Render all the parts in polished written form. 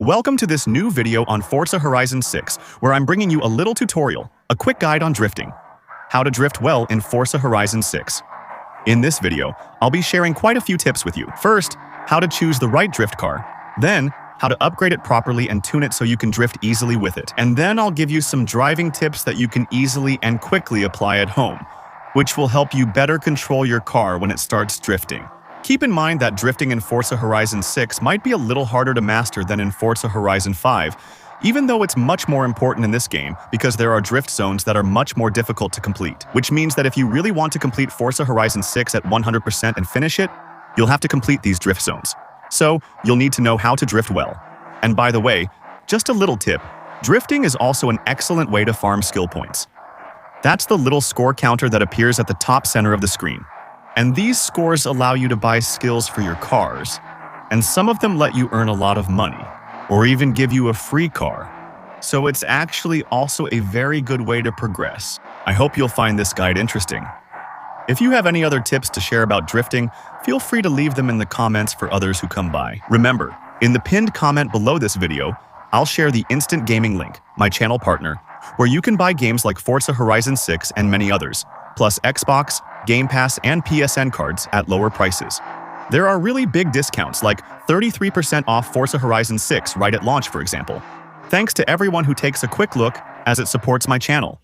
Welcome to this new video on Forza Horizon 6, where I'm bringing you a little tutorial, a quick guide on drifting. How to drift well in Forza Horizon 6. In this video, I'll be sharing quite a few tips with you. First, how to choose the right drift car. Then, how to upgrade it properly and tune it so you can drift easily with it. And then I'll give you some driving tips that you can easily and quickly apply at home, which will help you better control your car when it starts drifting. Keep in mind that drifting in Forza Horizon 6 might be a little harder to master than in Forza Horizon 5, even though it's much more important in this game because there are drift zones that are much more difficult to complete, which means that if you really want to complete Forza Horizon 6 at 100% and finish it, you'll have to complete these drift zones. So, you'll need to know how to drift well. And by the way, just a little tip, drifting is also an excellent way to farm skill points. That's the little score counter that appears at the top center of the screen. And these scores allow you to buy skills for your cars, and some of them let you earn a lot of money, or even give you a free car. So it's actually also a very good way to progress. I hope you'll find this guide interesting. If you have any other tips to share about drifting, feel free to leave them in the comments for others who come by. Remember, in the pinned comment below this video, I'll share the Instant Gaming link, my channel partner, where you can buy games like Forza Horizon 6 and many others, plus Xbox, Game Pass, and PSN cards at lower prices. There are really big discounts like 33% off Forza Horizon 6 right at launch, for example. Thanks to everyone who takes a quick look, as it supports my channel.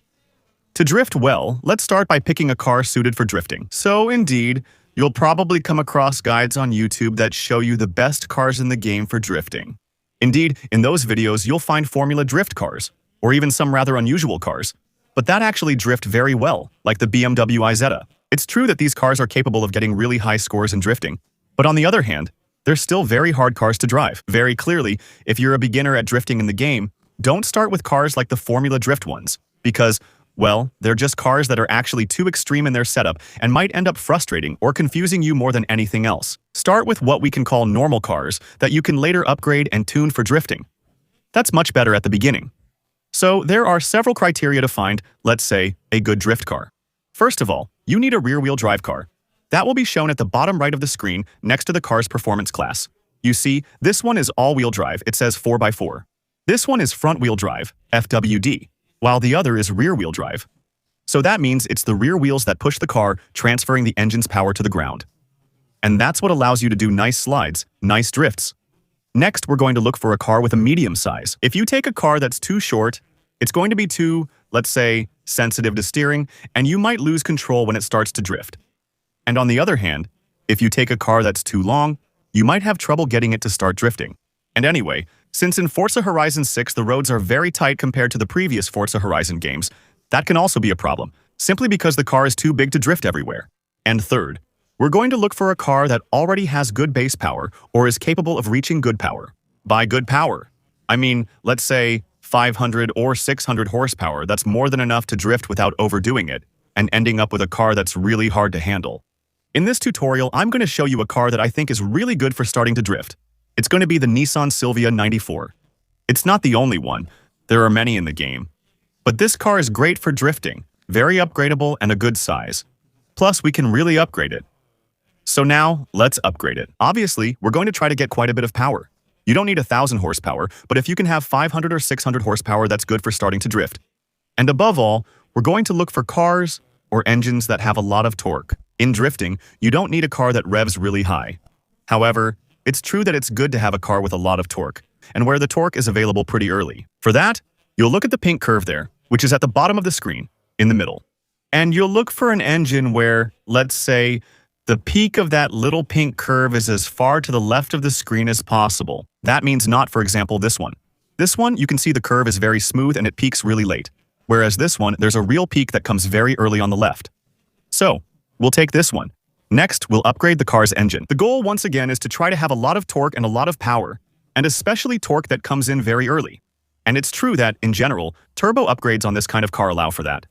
To drift well, let's start by picking a car suited for drifting. So indeed, you'll probably come across guides on YouTube that show you the best cars in the game for drifting. Indeed, in those videos, you'll find Formula Drift cars, or even some rather unusual cars, but that actually drift very well, like the BMW iZeta. It's true that these cars are capable of getting really high scores in drifting, but on the other hand, they're still very hard cars to drive. Very clearly, if you're a beginner at drifting in the game, don't start with cars like the Formula Drift ones, because, well, they're just cars that are actually too extreme in their setup and might end up frustrating or confusing you more than anything else. Start with what we can call normal cars that you can later upgrade and tune for drifting. That's much better at the beginning. So there are several criteria to find, let's say, a good drift car. First of all, you need a rear-wheel drive car. That will be shown at the bottom right of the screen next to the car's performance class. You see, this one is all-wheel drive, it says 4x4. This one is front-wheel drive, FWD, while the other is rear-wheel drive. So that means it's the rear wheels that push the car, transferring the engine's power to the ground. And that's what allows you to do nice slides, nice drifts. Next, we're going to look for a car with a medium size. If you take a car that's too short, it's going to be too, let's say, sensitive to steering, and you might lose control when it starts to drift. And on the other hand, if you take a car that's too long, you might have trouble getting it to start drifting. And anyway, since in Forza Horizon 6 the roads are very tight compared to the previous Forza Horizon games, that can also be a problem, simply because the car is too big to drift everywhere. And third, we're going to look for a car that already has good base power or is capable of reaching good power. By good power, I mean, let's say 500 or 600 horsepower that's more than enough to drift without overdoing it and ending up with a car that's really hard to handle. In this tutorial, I'm going to show you a car that I think is really good for starting to drift. It's going to be the Nissan Silvia 94. It's not the only one. There are many in the game. But this car is great for drifting, very upgradable and a good size. Plus, we can really upgrade it. So now, let's upgrade it. Obviously, we're going to try to get quite a bit of power. You don't need 1,000 horsepower, but if you can have 500 or 600 horsepower, that's good for starting to drift. And above all, we're going to look for cars or engines that have a lot of torque. In drifting, you don't need a car that revs really high. However, it's true that it's good to have a car with a lot of torque, and where the torque is available pretty early. For that, you'll look at the pink curve there, which is at the bottom of the screen, in the middle. And you'll look for an engine where, let's say, the peak of that little pink curve is as far to the left of the screen as possible. That means not, for example, this one. This one, you can see the curve is very smooth and it peaks really late. Whereas this one, there's a real peak that comes very early on the left. So, we'll take this one. Next, we'll upgrade the car's engine. The goal, once again, is to try to have a lot of torque and a lot of power, and especially torque that comes in very early. And it's true that, in general, turbo upgrades on this kind of car allow for that.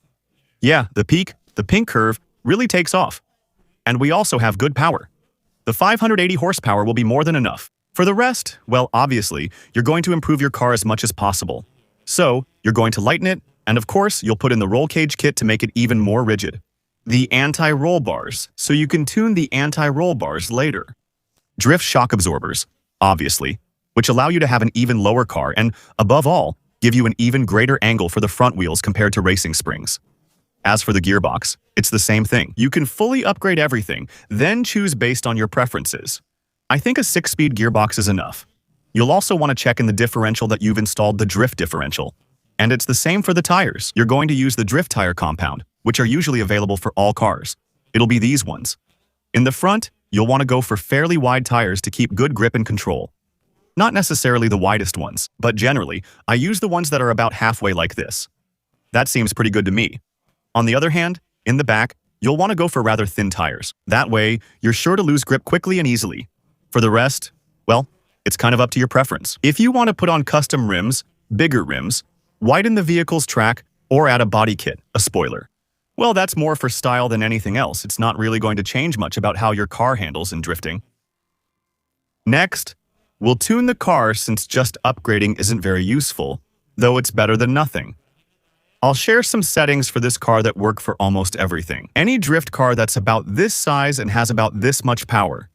Yeah, the pink curve, really takes off. And we also have good power. The 580 horsepower will be more than enough. For the rest, well, obviously, you're going to improve your car as much as possible. So, you're going to lighten it, and of course, you'll put in the roll cage kit to make it even more rigid. The anti-roll bars, so you can tune the anti-roll bars later. Drift shock absorbers, obviously. which allow you to have an even lower car and, above all, give you an even greater angle for the front wheels compared to racing springs. As for the gearbox, it's the same thing. You can fully upgrade everything, then choose based on your preferences. I think a 6-speed gearbox is enough. You'll also want to check in the differential that you've installed the drift differential. And it's the same for the tires. You're going to use the drift tire compound, which are usually available for all cars. It'll be these ones. In the front, you'll want to go for fairly wide tires to keep good grip and control. Not necessarily the widest ones, but generally, I use the ones that are about halfway like this. That seems pretty good to me. On the other hand, in the back, you'll want to go for rather thin tires. That way, you're sure to lose grip quickly and easily. For the rest, well, it's kind of up to your preference. If you want to put on custom rims, bigger rims, widen the vehicle's track, or add a body kit, a spoiler, well, that's more for style than anything else. It's not really going to change much about how your car handles in drifting. Next, we'll tune the car since just upgrading isn't very useful, though it's better than nothing. I'll share some settings for this car that work for almost everything. Any drift car that's about this size and has about this much power.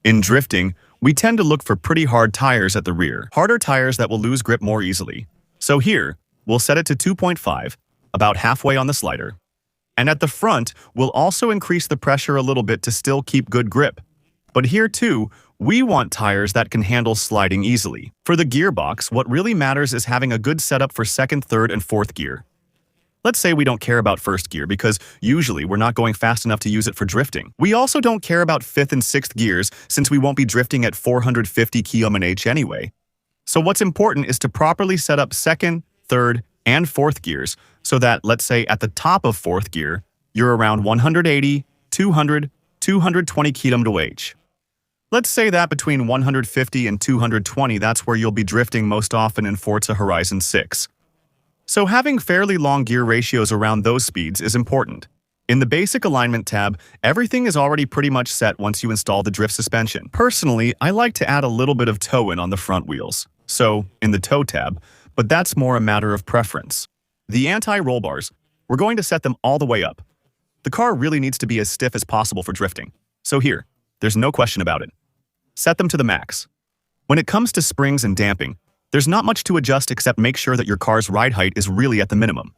In drifting, we tend to look for pretty hard tires at the rear, harder tires that will lose grip more easily. So here, we'll set it to 2.5, about halfway on the slider. And at the front, we'll also increase the pressure a little bit to still keep good grip. But here too, we want tires that can handle sliding easily. For the gearbox, what really matters is having a good setup for second, third, and fourth gear. Let's say we don't care about first gear because usually we're not going fast enough to use it for drifting. We also don't care about fifth and sixth gears since we won't be drifting at 450 km/h anyway. So what's important is to properly set up second, third, and fourth gears so that, let's say at the top of fourth gear, you're around 180, 200, 220 km/h. Let's say that between 150 and 220, that's where you'll be drifting most often in Forza Horizon 6. So having fairly long gear ratios around those speeds is important. In the basic alignment tab, everything is already pretty much set once you install the drift suspension. Personally, I like to add a little bit of toe-in on the front wheels, so in the toe tab, but that's more a matter of preference. The anti-roll bars, we're going to set them all the way up. The car really needs to be as stiff as possible for drifting, so here, there's no question about it. Set them to the max. When it comes to springs and damping, there's not much to adjust except make sure that your car's ride height is really at the minimum.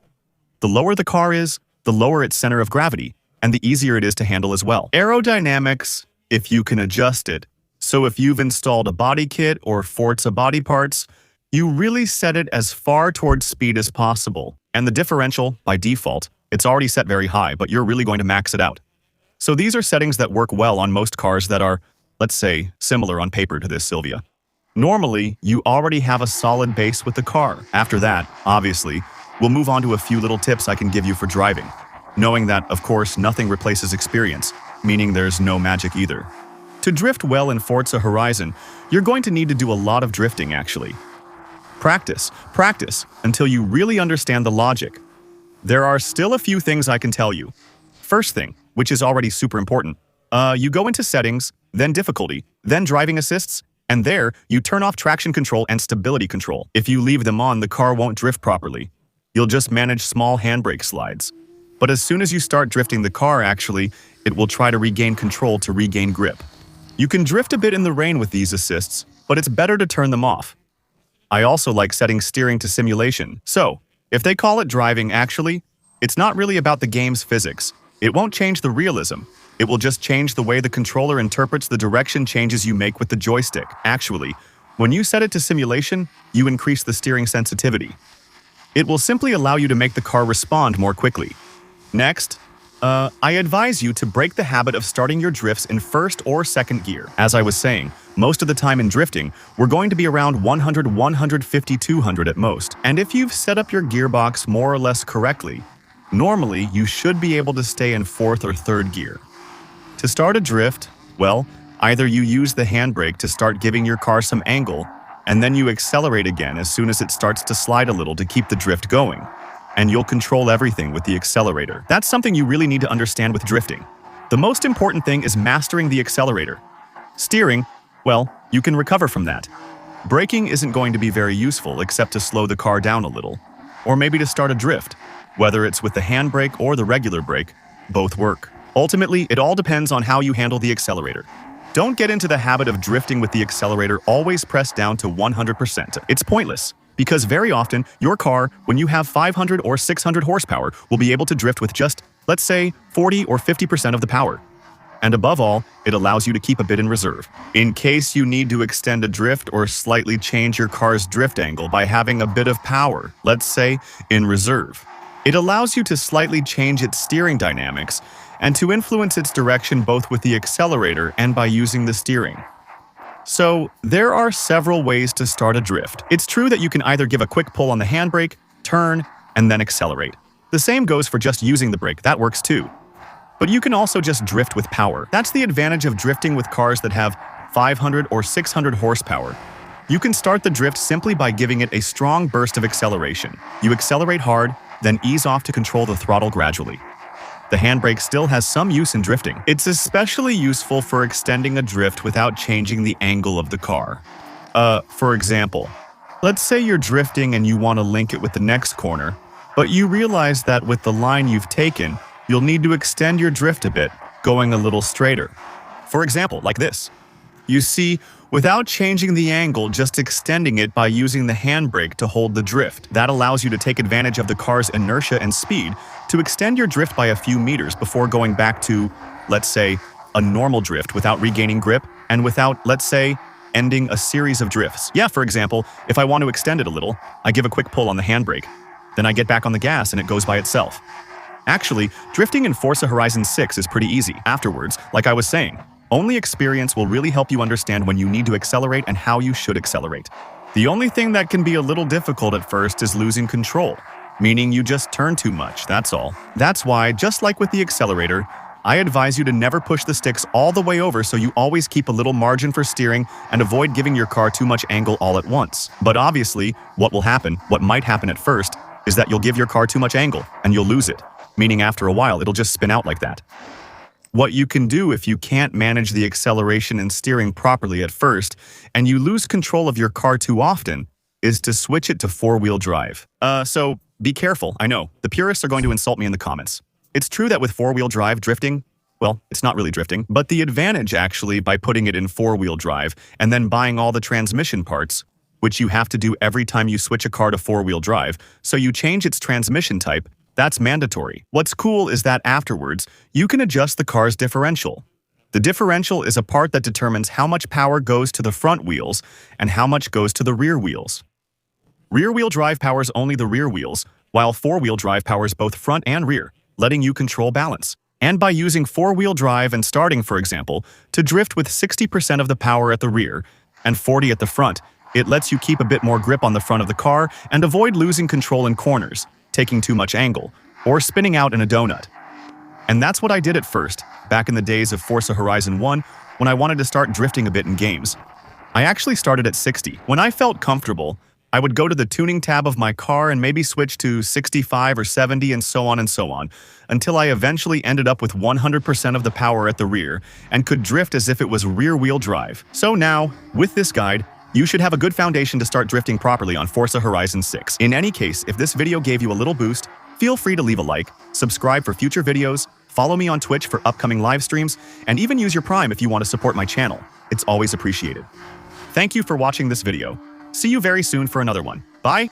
The lower the car is, the lower its center of gravity, and the easier it is to handle as well. Aerodynamics, if you can adjust it. So if you've installed a body kit or Forza body parts, you really set it as far towards speed as possible. And the differential, by default, it's already set very high, but you're really going to max it out. So these are settings that work well on most cars that are, let's say, similar on paper to this Sylvia. Normally, you already have a solid base with the car. After that, obviously, we'll move on to a few little tips I can give you for driving, knowing that, of course, nothing replaces experience, meaning there's no magic either. To drift well in Forza Horizon, you're going to need to do a lot of drifting, actually. Practice, until you really understand the logic. There are still a few things I can tell you. First thing, which is already super important, you go into settings, then difficulty, then driving assists, and there, you turn off traction control and stability control. If you leave them on, the car won't drift properly. You'll just manage small handbrake slides. But as soon as you start drifting the car, actually, it will try to regain control to regain grip. You can drift a bit in the rain with these assists, but it's better to turn them off. I also like setting steering to simulation. So, if they call it driving, actually, it's not really about the game's physics. It won't change the realism. It will just change the way the controller interprets the direction changes you make with the joystick. Actually, when you set it to simulation, you increase the steering sensitivity. It will simply allow you to make the car respond more quickly. Next, I advise you to break the habit of starting your drifts in first or second gear. As I was saying, most of the time in drifting, we're going to be around 100, 150, 200 at most. And if you've set up your gearbox more or less correctly, normally you should be able to stay in fourth or third gear. To start a drift, well, either you use the handbrake to start giving your car some angle, and then you accelerate again as soon as it starts to slide a little to keep the drift going. And you'll control everything with the accelerator. That's something you really need to understand with drifting. The most important thing is mastering the accelerator. Steering, well, you can recover from that. Braking isn't going to be very useful except to slow the car down a little, or maybe to start a drift. Whether it's with the handbrake or the regular brake, both work. Ultimately, it all depends on how you handle the accelerator. Don't get into the habit of drifting with the accelerator always pressed down to 100%. It's pointless, because very often, your car, when you have 500 or 600 horsepower, will be able to drift with just, let's say, 40 or 50% of the power. And above all, it allows you to keep a bit in reserve, in case you need to extend a drift or slightly change your car's drift angle by having a bit of power, let's say, in reserve. It allows you to slightly change its steering dynamics and to influence its direction both with the accelerator and by using the steering. So, there are several ways to start a drift. It's true that you can either give a quick pull on the handbrake, turn, and then accelerate. The same goes for just using the brake, that works too. But you can also just drift with power. That's the advantage of drifting with cars that have 500 or 600 horsepower. You can start the drift simply by giving it a strong burst of acceleration. You accelerate hard, then ease off to control the throttle gradually. The handbrake still has some use in drifting. It's especially useful for extending a drift without changing the angle of the car. For example, let's say you're drifting and you want to link it with the next corner, but you realize that with the line you've taken, you'll need to extend your drift a bit, going a little straighter. For example, like this. You see, without changing the angle, just extending it by using the handbrake to hold the drift. That allows you to take advantage of the car's inertia and speed to extend your drift by a few meters before going back to, let's say, a normal drift without regaining grip and without, let's say, ending a series of drifts. Yeah, for example, if I want to extend it a little, I give a quick pull on the handbrake. Then I get back on the gas and it goes by itself. Actually, drifting in Forza Horizon 6 is pretty easy. Afterwards, like I was saying, only experience will really help you understand when you need to accelerate and how you should accelerate. The only thing that can be a little difficult at first is losing control, meaning you just turn too much, that's all. That's why, just like with the accelerator, I advise you to never push the sticks all the way over so you always keep a little margin for steering and avoid giving your car too much angle all at once. But obviously, what might happen at first, is that you'll give your car too much angle and you'll lose it. Meaning after a while, it'll just spin out like that. What you can do if you can't manage the acceleration and steering properly at first, and you lose control of your car too often, is to switch it to four-wheel drive. So be careful, I know. The purists are going to insult me in the comments. It's true that with four-wheel drive drifting, well, it's not really drifting, but the advantage actually by putting it in four-wheel drive and then buying all the transmission parts, which you have to do every time you switch a car to four-wheel drive, so you change its transmission type. That's mandatory. What's cool is that afterwards, you can adjust the car's differential. The differential is a part that determines how much power goes to the front wheels and how much goes to the rear wheels. Rear-wheel drive powers only the rear wheels, while four-wheel drive powers both front and rear, letting you control balance. And by using four-wheel drive and starting, for example, to drift with 60% of the power at the rear and 40% at the front, it lets you keep a bit more grip on the front of the car and avoid losing control in corners, taking too much angle, or spinning out in a donut. And that's what I did at first, back in the days of Forza Horizon 1, when I wanted to start drifting a bit in games. I actually started at 60. When I felt comfortable, I would go to the tuning tab of my car and maybe switch to 65 or 70 and so on, until I eventually ended up with 100% of the power at the rear and could drift as if it was rear-wheel drive. So now, with this guide, you should have a good foundation to start drifting properly on Forza Horizon 6. In any case, if this video gave you a little boost, feel free to leave a like, subscribe for future videos, follow me on Twitch for upcoming live streams, and even use your Prime if you want to support my channel. It's always appreciated. Thank you for watching this video. See you very soon for another one. Bye!